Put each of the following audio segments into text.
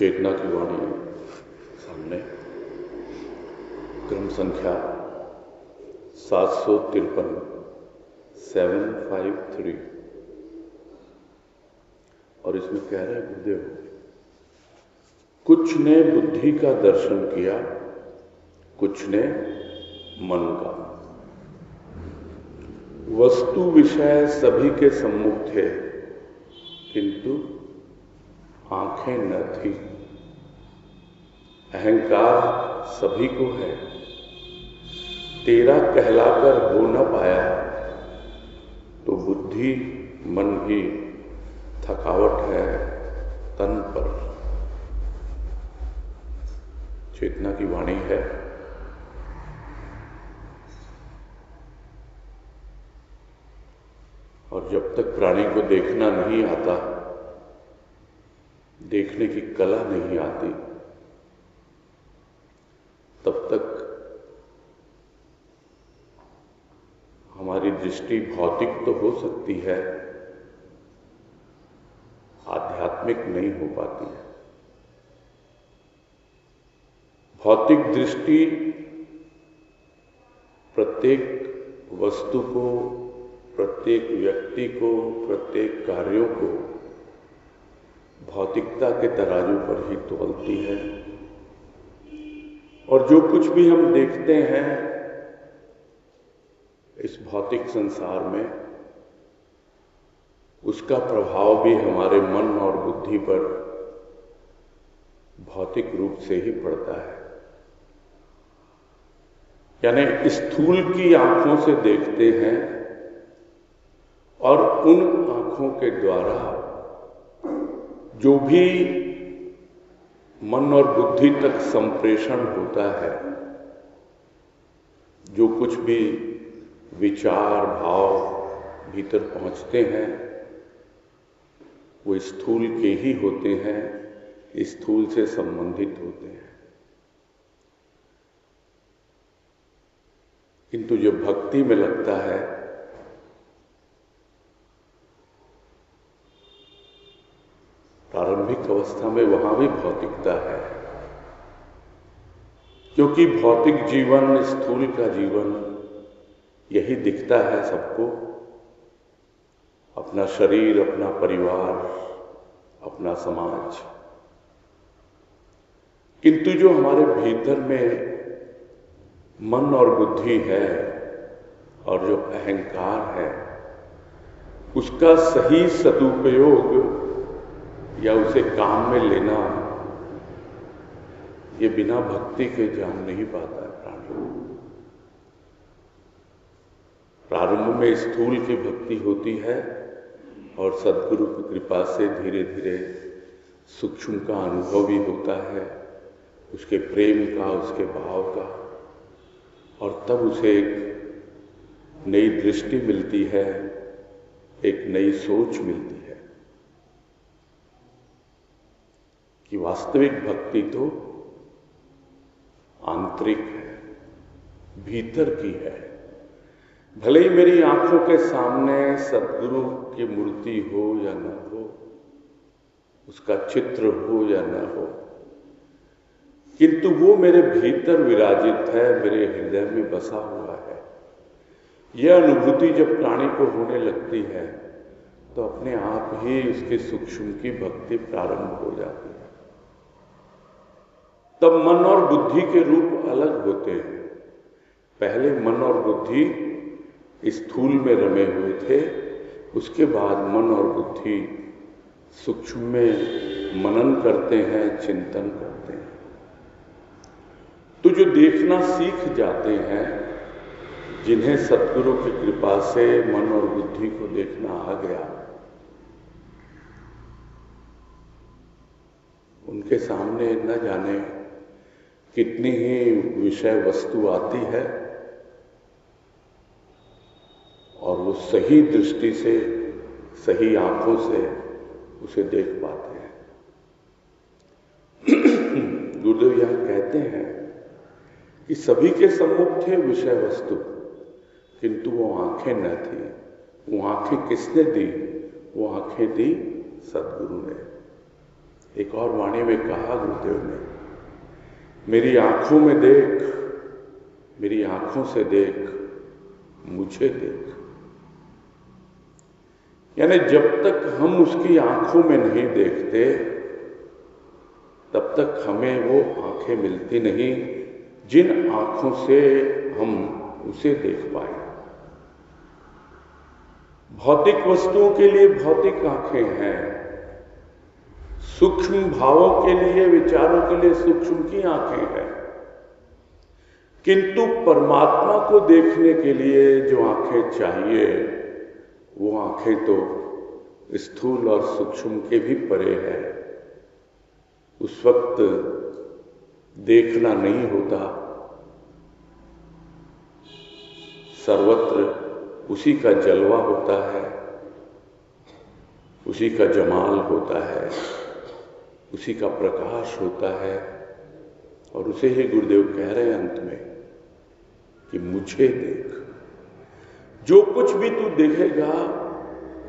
चेतना की वाणी सामने क्रम संख्या 753 753 और इसमें कह रहे हैं गुरुदेव, कुछ ने बुद्धि का दर्शन किया, कुछ ने मन का। वस्तु विषय सभी के सम्मुख थे, किंतु आंखें न थी। अहंकार सभी को है, तेरा कहलाकर हो न पाया, तो बुद्धि मन की थकावट है तन पर। चेतना की वाणी है। और जब तक प्राणी को देखना नहीं आता, देखने की कला नहीं आती, तब तक हमारी दृष्टि भौतिक तो हो सकती है, आध्यात्मिक नहीं हो पाती है। भौतिक दृष्टि प्रत्येक वस्तु को, प्रत्येक व्यक्ति को, प्रत्येक कार्यों को भौतिकता के तराजू पर ही तोलती है। और जो कुछ भी हम देखते हैं इस भौतिक संसार में, उसका प्रभाव भी हमारे मन और बुद्धि पर भौतिक रूप से ही पड़ता है। यानी स्थूल की आंखों से देखते हैं और उन आंखों के द्वारा जो भी मन और बुद्धि तक संप्रेषण होता है, जो कुछ भी विचार भाव भीतर पहुंचते हैं, वो स्थूल के ही होते हैं, स्थूल से संबंधित होते हैं। किंतु जब भक्ति में लगता है, प्रारंभिक अवस्था में वहां भी भौतिकता है, क्योंकि भौतिक जीवन, स्थूल का जीवन यही दिखता है सबको। अपना शरीर, अपना परिवार, अपना समाज। किंतु जो हमारे भीतर में मन और बुद्धि है और जो अहंकार है, उसका सही सदुपयोग या उसे काम में लेना, ये बिना भक्ति के जान नहीं पाता है प्राणी। प्रारंभ में स्थूल की भक्ति होती है और सद्गुरु की कृपा से धीरे धीरे सूक्ष्म का अनुभव भी होता है, उसके प्रेम का, उसके भाव का, और तब उसे एक नई दृष्टि मिलती है, एक नई सोच मिलती है कि वास्तविक भक्ति तो आंतरिक है, भीतर की है। भले ही मेरी आंखों के सामने सद्गुरु की मूर्ति हो या न हो, उसका चित्र हो या न हो, किंतु वो मेरे भीतर विराजित है, मेरे हृदय में बसा हुआ है। यह अनुभूति जब प्राणी को होने लगती है, तो अपने आप ही उसके सूक्ष्म की भक्ति प्रारंभ हो जाती है। तब मन और बुद्धि के रूप अलग होते हैं। पहले मन और बुद्धि स्थूल में रमे हुए थे, उसके बाद मन और बुद्धि सूक्ष्म में मनन करते हैं, चिंतन करते हैं। तो जो देखना सीख जाते हैं, जिन्हें सद्गुरु की कृपा से मन और बुद्धि को देखना आ गया, उनके सामने न जाने कितनी ही विषय वस्तु आती है और वो सही दृष्टि से, सही आंखों से उसे देख पाते हैं। गुरुदेव यहां कहते हैं कि सभी के सम्मुख थे विषय वस्तु, किंतु वो आंखें न थी। वो आंखें किसने दी? वो आंखें दी सद्गुरु ने। एक और वाणी में कहा गुरुदेव ने, मेरी आंखों में देख, मेरी आंखों से देख, मुझे देख। यानी जब तक हम उसकी आंखों में नहीं देखते तब तक हमें वो आंखें मिलती नहीं जिन आंखों से हम उसे देख पाए। भौतिक वस्तुओं के लिए भौतिक आंखें हैं, सूक्ष्म भावों के लिए, विचारों के लिए सूक्ष्म की आंखें हैं, किंतु परमात्मा को देखने के लिए जो आंखें चाहिए वो आंखें तो स्थूल और सूक्ष्म के भी परे है। उस वक्त देखना नहीं होता, सर्वत्र उसी का जलवा होता है, उसी का जमाल होता है, उसी का प्रकाश होता है। और उसे ही गुरुदेव कह रहे हैं अंत में कि मुझे देख, जो कुछ भी तू देखेगा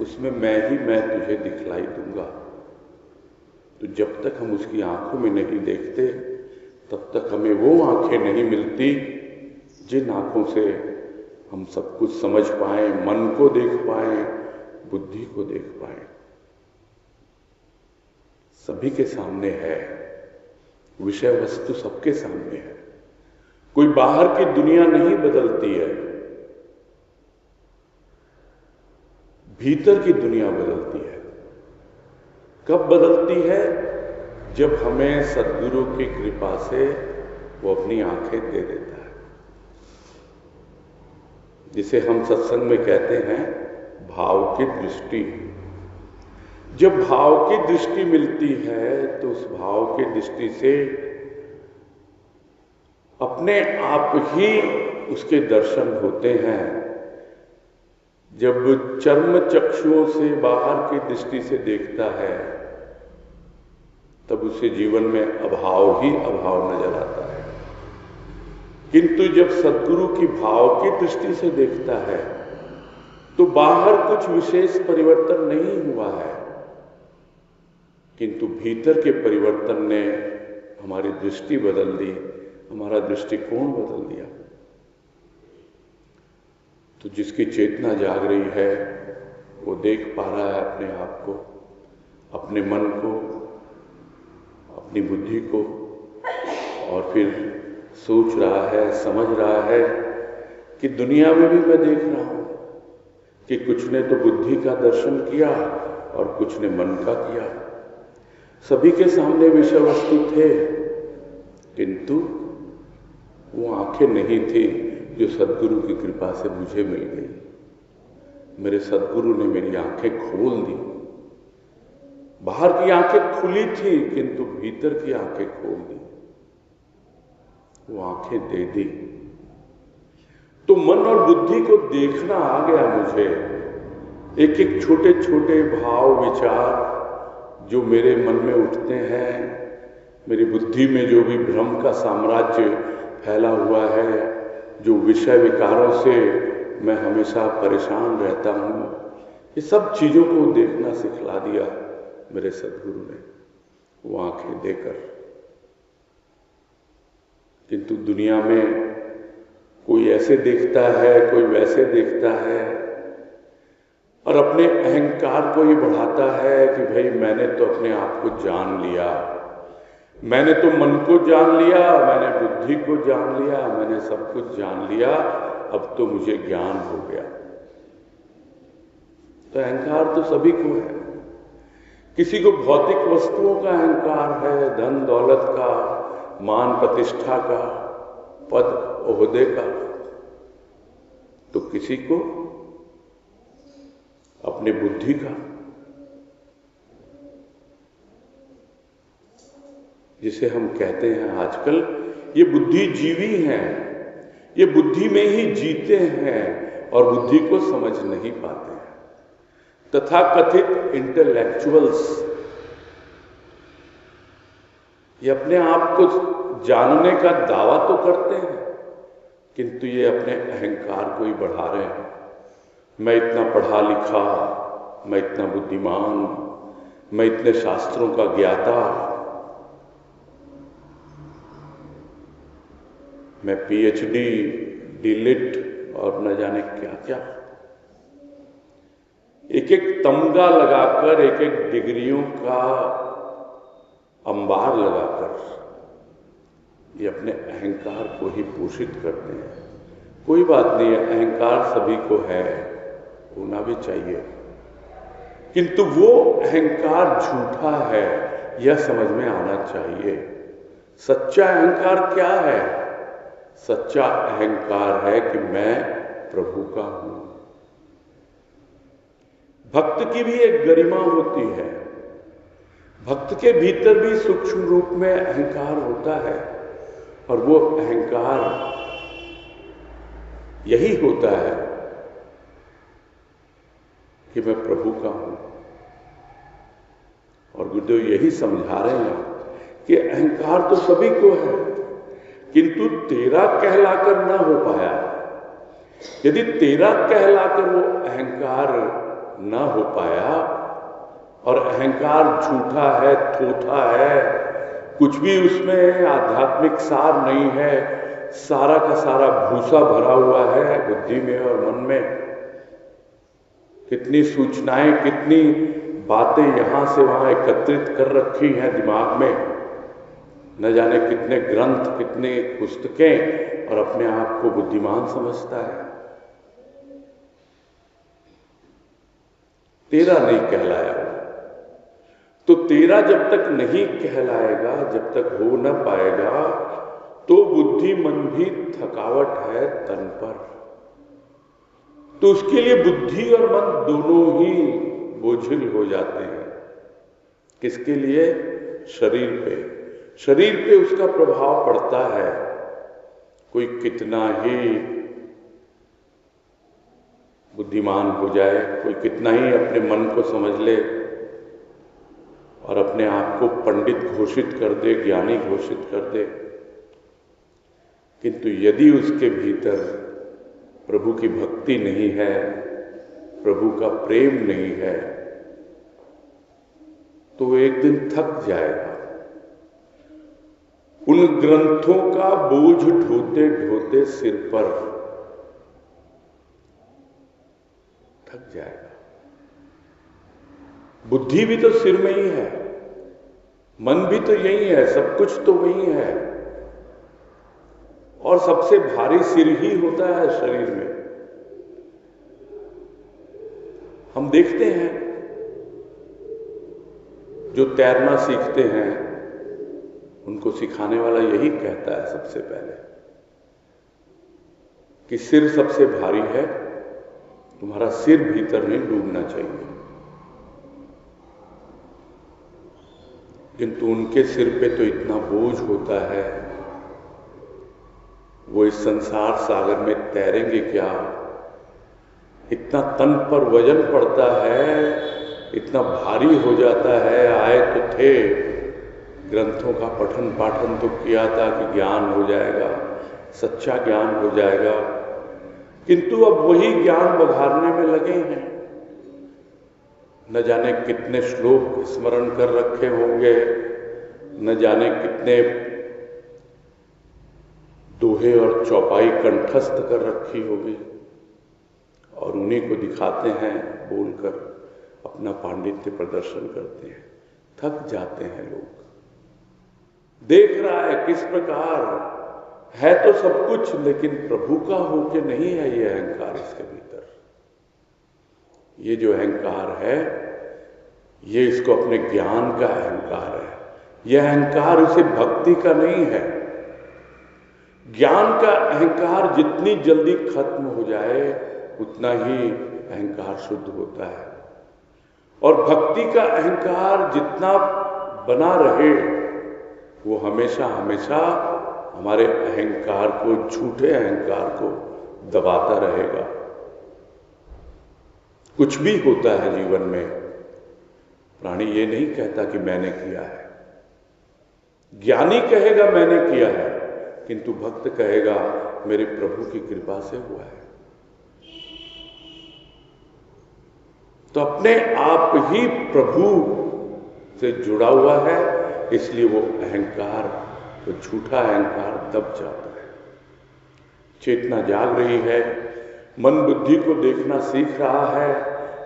उसमें मैं तुझे दिखलाई दूंगा। तो जब तक हम उसकी आंखों में नहीं देखते तब तक हमें वो आंखें नहीं मिलती जिन आंखों से हम सब कुछ समझ पाए, मन को देख पाए, बुद्धि को देख पाए। सभी के सामने है, विषय वस्तु सबके सामने है, कोई बाहर की दुनिया नहीं बदलती है, भीतर की दुनिया बदलती है। कब बदलती है? जब हमें सद्गुरु की कृपा से वो अपनी आंखें दे देता है, जिसे हम सत्संग में कहते हैं भाव की दृष्टि। जब भाव की दृष्टि मिलती है तो उस भाव की दृष्टि से अपने आप ही उसके दर्शन होते हैं। जब चर्म चक्षुओं से बाहर की दृष्टि से देखता है तब उसे जीवन में अभाव ही अभाव नजर आता है, किंतु जब सद्गुरु की भाव की दृष्टि से देखता है तो बाहर कुछ विशेष परिवर्तन नहीं हुआ है, किंतु भीतर के परिवर्तन ने हमारी दृष्टि बदल दी, हमारा दृष्टिकोण बदल दिया। तो जिसकी चेतना जाग रही है वो देख पा रहा है अपने आप को, अपने मन को, अपनी बुद्धि को, और फिर सोच रहा है, समझ रहा है कि दुनिया में भी मैं देख रहा हूं कि कुछ ने तो बुद्धि का दर्शन किया और कुछ ने मन का किया। सभी के सामने विषय वस्तु थे, किंतु वो आंखें नहीं थी जो सद्गुरु की कृपा से मुझे मिल गई। मेरे सद्गुरु ने मेरी आंखें खोल दी। बाहर की आंखें खुली थी किंतु भीतर की आंखें खोल दी, वो आंखें दे दी। तो मन और बुद्धि को देखना आ गया मुझे। एक एक छोटे छोटे भाव विचार जो मेरे मन में उठते हैं, मेरी बुद्धि में जो भी भ्रम का साम्राज्य फैला हुआ है, जो विषय विकारों से मैं हमेशा परेशान रहता हूं, ये सब चीजों को देखना सिखला दिया मेरे सद्गुरु ने, वो आंखें देकर। किंतु दुनिया में कोई ऐसे देखता है, कोई वैसे देखता है, और अपने अहंकार को ये बढ़ाता है कि भाई मैंने तो अपने आप को जान लिया, मैंने तो मन को जान लिया, मैंने बुद्धि को जान लिया, मैंने सब कुछ जान लिया, अब तो मुझे ज्ञान हो गया। तो अहंकार तो सभी को है। किसी को भौतिक वस्तुओं का अहंकार है, धन दौलत का, मान प्रतिष्ठा का, पद ओहदे का, तो किसी को अपनी बुद्धि का, जिसे हम कहते हैं आजकल ये बुद्धिजीवी हैं, ये बुद्धि में ही जीते हैं और बुद्धि को समझ नहीं पाते हैं। तथाकथित इंटेलेक्चुअल्स ये अपने आप को जानने का दावा तो करते हैं, किंतु ये अपने अहंकार को ही बढ़ा रहे हैं। मैं इतना पढ़ा लिखा, मैं इतना बुद्धिमान, मैं इतने शास्त्रों का ज्ञाता, मैं पीएचडी, डीलिट और न जाने क्या क्या, एक एक तमगा लगाकर, एक एक डिग्रियों का अंबार लगाकर ये अपने अहंकार को ही पोषित करते हैं। कोई बात नहीं है, अहंकार सभी को है, होना भी चाहिए, किंतु वो अहंकार झूठा है यह समझ में आना चाहिए। सच्चा अहंकार क्या है? सच्चा अहंकार है कि मैं प्रभु का हूं। भक्त की भी एक गरिमा होती है, भक्त के भीतर भी सूक्ष्म रूप में अहंकार होता है, और वो अहंकार यही होता है कि मैं प्रभु का हूं। और गुरुदेव यही समझा रहे हैं कि अहंकार तो सभी को है, किंतु तेरा कहलाकर ना हो पाया। यदि तेरा कहलाकर वो अहंकार ना हो पाया, और अहंकार झूठा है, थोथा है, कुछ भी उसमें आध्यात्मिक सार नहीं है, सारा का सारा भूसा भरा हुआ है बुद्धि में और मन में। कितनी सूचनाएं, कितनी बातें यहां से वहां एकत्रित कर रखी हैं दिमाग में, न जाने कितने ग्रंथ, कितने पुस्तकें, और अपने आप को बुद्धिमान समझता है। तेरा नहीं कहलाया। तो तेरा जब तक नहीं कहलाएगा, जब तक हो न पाएगा, तो बुद्धि मन भी थकावट है तन पर। तो उसके लिए बुद्धि और मन दोनों ही बोझिल हो जाते हैं। किसके लिए? शरीर पे। शरीर पे उसका प्रभाव पड़ता है। कोई कितना ही बुद्धिमान हो जाए, कोई कितना ही अपने मन को समझ ले और अपने आप को पंडित घोषित कर दे, ज्ञानी घोषित कर दे, किंतु यदि उसके भीतर प्रभु की भक्ति नहीं है, प्रभु का प्रेम नहीं है, तो वो एक दिन थक जाएगा। उन ग्रंथों का बोझ ढोते ढोते सिर पर थक जाएगा। बुद्धि भी तो सिर में ही है, मन भी तो यही है, सब कुछ तो वही है, और सबसे भारी सिर ही होता है शरीर में। हम देखते हैं जो तैरना सीखते हैं, उनको सिखाने वाला यही कहता है सबसे पहले कि सिर सबसे भारी है, तुम्हारा सिर भीतर नहीं डूबना चाहिए। किंतु उनके सिर पे तो इतना बोझ होता है, वो इस संसार सागर में तैरेंगे क्या? इतना तन पर वजन पड़ता है, इतना भारी हो जाता है। आए तो थे, ग्रंथों का पठन पाठन तो किया था कि ज्ञान हो जाएगा, सच्चा ज्ञान हो जाएगा, किंतु अब वही ज्ञान बघारने में लगे हैं। न जाने कितने श्लोक स्मरण कर रखे होंगे, न जाने कितने दोहे और चौपाई कंठस्थ कर रखी होगी, और उन्हीं को दिखाते हैं, बोलकर अपना पांडित्य प्रदर्शन करते हैं। थक जाते हैं लोग। देख रहा है किस प्रकार है तो सब कुछ, लेकिन प्रभु का होके नहीं है ये अहंकार इसके भीतर। ये जो अहंकार है, ये इसको अपने ज्ञान का अहंकार है। यह अहंकार उसे भक्ति का नहीं है। ज्ञान का अहंकार जितनी जल्दी खत्म हो जाए, उतना ही अहंकार शुद्ध होता है। और भक्ति का अहंकार जितना बना रहे, वो हमेशा हमेशा हमारे अहंकार को, झूठे अहंकार को दबाता रहेगा। कुछ भी होता है जीवन में, प्राणी ये नहीं कहता कि मैंने किया है। ज्ञानी कहेगा मैंने किया है, किंतु भक्त कहेगा मेरे प्रभु की कृपा से हुआ है। तो अपने आप ही प्रभु उससे जुड़ा हुआ है, इसलिए वो अहंकार, वो झूठा अहंकार दब जाता है। चेतना जाग रही है, मन बुद्धि को देखना सीख रहा है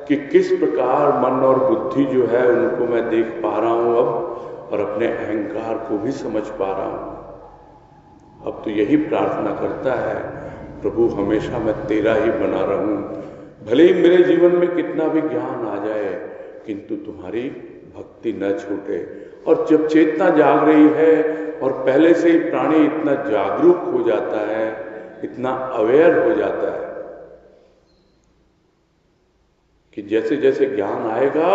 कि किस प्रकार मन और बुद्धि जो है उनको मैं देख पा रहा हूं अब, और अपने अहंकार को भी समझ पा रहा हूं। अब तो यही प्रार्थना करता है, प्रभु हमेशा मैं तेरा ही बना रहूं, भले ही मेरे जीवन में कितना भी ज्ञान आ जाए, किंतु तुम्हारी भक्ति न छूटे। और जब चेतना जाग रही है और पहले से ही प्राणी इतना जागरूक हो जाता है, इतना अवेयर हो जाता है कि जैसे जैसे ज्ञान आएगा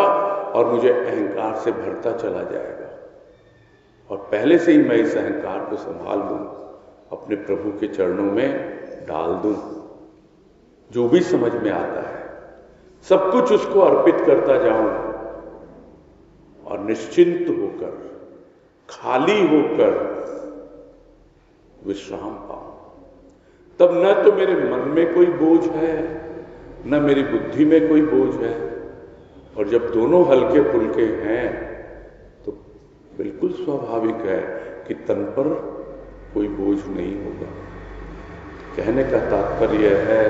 और मुझे अहंकार से भरता चला जाएगा, और पहले से ही मैं इस अहंकार को संभाल लूं, अपने प्रभु के चरणों में डाल दूं। जो भी समझ में आता है सब कुछ उसको अर्पित करता जाऊं, और निश्चिंत होकर, खाली होकर विश्राम पाऊं। तब न तो मेरे मन में कोई बोझ है, न मेरी बुद्धि में कोई बोझ है, और जब दोनों हल्के फुल्के हैं तो बिल्कुल स्वाभाविक है कि तन पर कोई बोझ नहीं होगा। कहने का तात्पर्य है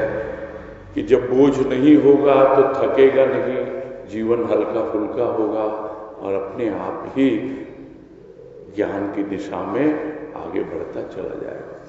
कि जब बोझ नहीं होगा तो थकेगा नहीं, जीवन हल्का फुल्का होगा और अपने आप ही ज्ञान की दिशा में आगे बढ़ता चला जाएगा।